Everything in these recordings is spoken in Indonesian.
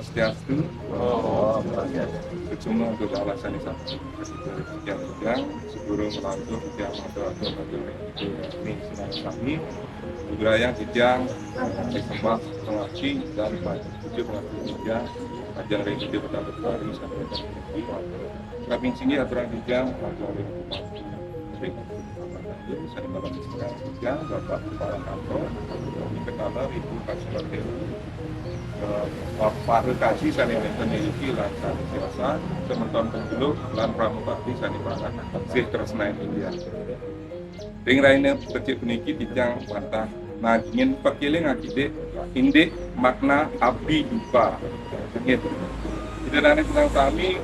Swastiastu. Semua segala alasan yang sebelum melanjut yang ini senang kami budaya kijang disembah pengaji dan tujuh pengaji kijang ajang religius betul dari sampai kami sini aturan kijang ajang saya bapak kijang bapak kepala kantor kepala ibu kasih Pak Rekasi sani meneliti lan sani siasa sementon penduduk lan pramugari sani pangan sih tresnain India. Ring raine kecil puniki dijang bantah ngajingin pakiling ngajide indik makna abdi dupa. Gitu. Jadi dari tentang kami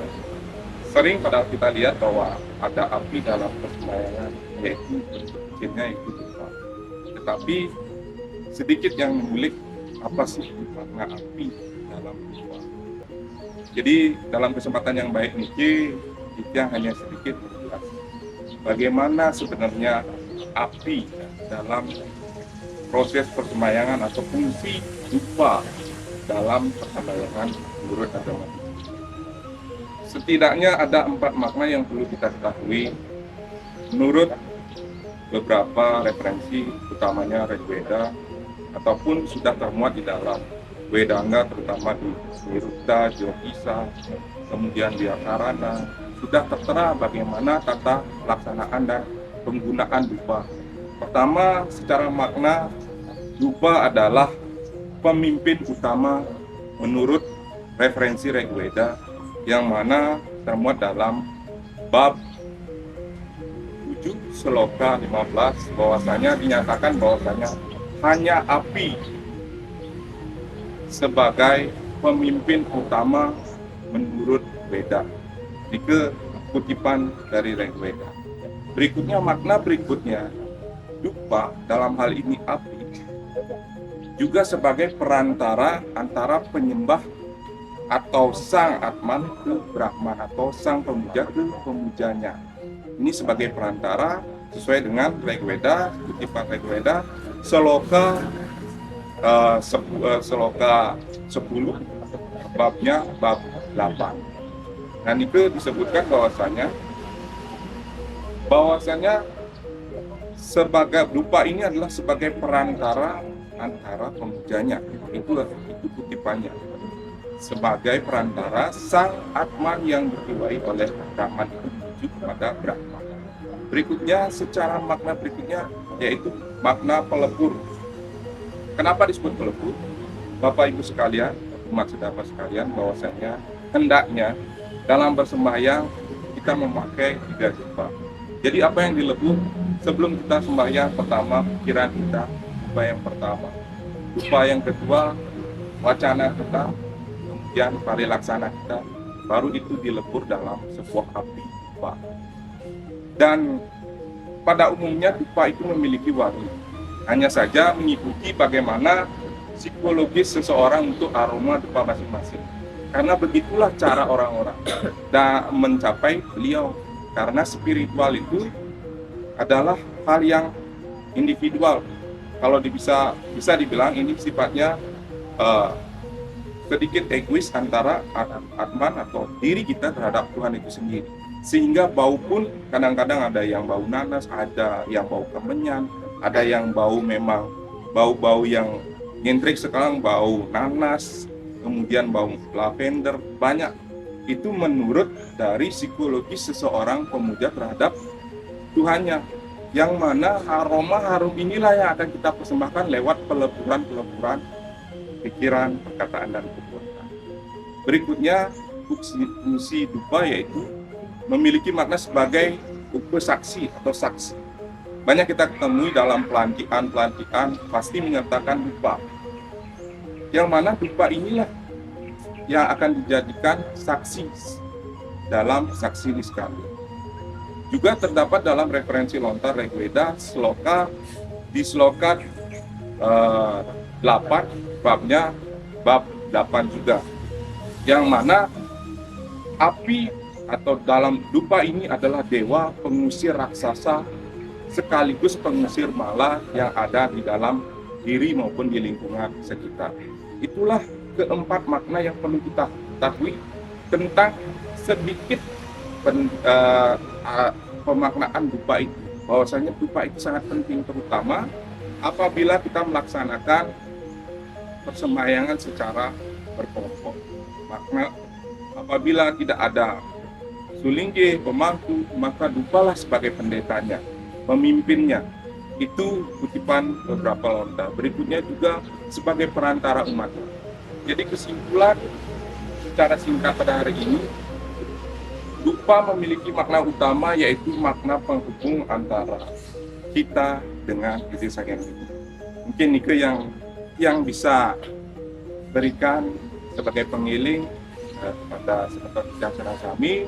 sering pada kita lihat bahwa ada api dalam persembayangan yaitu bentuknya itu dupa. Tetapi sedikit yang mengulik apa sih makna api dalam dupa. Jadi dalam kesempatan yang baik ini kita hanya sedikit menjelaskan bagaimana sebenarnya api dalam proses persembayangan atau fungsi dupa dalam persembayangan menurut agama. Setidaknya ada 4 makna yang perlu kita ketahui menurut beberapa referensi, utamanya Rigveda ataupun sudah termuat di dalam Vedanga, terutama di Niruta, Jyotisa, kemudian di Akarana, sudah tertera bagaimana tata pelaksanaan dan penggunaan dupa. Pertama, secara makna, dupa adalah pemimpin utama menurut referensi Rigveda yang mana termuat dalam bab 7 Sloka 15 bahwasanya dinyatakan bahwasanya hanya api sebagai pemimpin utama menurut Veda. Ini kutipan dari Rigveda. Berikutnya makna berikutnya, dupa dalam hal ini api juga sebagai perantara antara penyembah atau sang Atman ke Brahman atau sang pemuja ke pemujanya. Ini sebagai perantara sesuai dengan Rigveda, kutipan Rigveda Sloka 10 babnya bab 8. Dan itu disebutkan bahwasanya sebagai dupa ini adalah sebagai perantara antara pemujanya. Itu kutipannya. Sebagai perantara sang Atman yang dijiwai oleh Brahman itu menuju kepada Brahman. Berikutnya secara makna berikutnya yaitu makna pelebur. Kenapa disebut pelebur? Bapak Ibu sekalian, umat sedapa sekalian, bahwasanya hendaknya dalam bersembahyang kita memakai 3 dupa. Jadi apa yang dilebur sebelum kita sembahyang? Pertama pikiran kita, dupa yang pertama. Dupa yang kedua wacana kita, kemudian parilaksana kita, baru itu dilebur dalam sebuah api dupa. Dan pada umumnya dupa itu memiliki wangi. Hanya saja mengikuti bagaimana psikologis seseorang untuk aroma dupa masing-masing. Karena begitulah cara orang-orang dan mencapai beliau. Karena spiritual itu adalah hal yang individual. Kalau bisa dibilang ini sifatnya sedikit egois antara Atman atau diri kita terhadap Tuhan itu sendiri. Sehingga bau pun kadang-kadang ada yang bau nanas, ada yang bau kemenyan, ada yang bau memang bau-bau yang nyentrik sekarang, bau nanas, kemudian bau lavender, banyak. Itu menurut dari psikologis seseorang pemuja terhadap Tuhannya. Yang mana aroma harum inilah yang akan kita persembahkan lewat peleburan-peleburan pikiran, perkataan, dan perbuatan. Berikutnya, fungsi dupa yaitu memiliki makna sebagai upasaksi atau saksi. Banyak kita ketemui dalam pelantikan pasti menyertakan dupa. Yang mana dupa inilah yang akan dijadikan saksi dalam saksi niskali. Juga terdapat dalam referensi lontar Rigveda di Sloka 8 babnya bab 8 juga. Yang mana api atau dalam dupa ini adalah dewa pengusir raksasa sekaligus pengusir mala yang ada di dalam diri maupun di lingkungan sekitar. Itulah keempat makna yang perlu kita ketahui tentang sedikit pemaknaan dupa itu. Bahwasanya dupa itu sangat penting, terutama apabila kita melaksanakan persembahyangan secara berkelompok. Makna apabila tidak ada sulingge, pemangku, maka dupalah sebagai pendetanya, pemimpinnya. Itu kutipan beberapa lontar. Berikutnya juga sebagai perantara umat. Jadi kesimpulan secara singkat pada hari ini, dupa memiliki makna utama yaitu makna penghubung antara kita dengan Gusti Sang Hyang Widi. Mungkin Nike yang bisa berikan sebagai pengiling pada sekitar Cakra kami,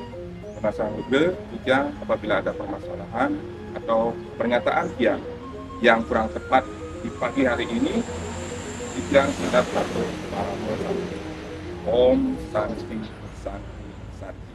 Penasang Luge, Ujang, apabila ada permasalahan atau pernyataan yang kurang tepat di pagi hari ini, Ujang tidak perlu para Om Santi Santi Santi.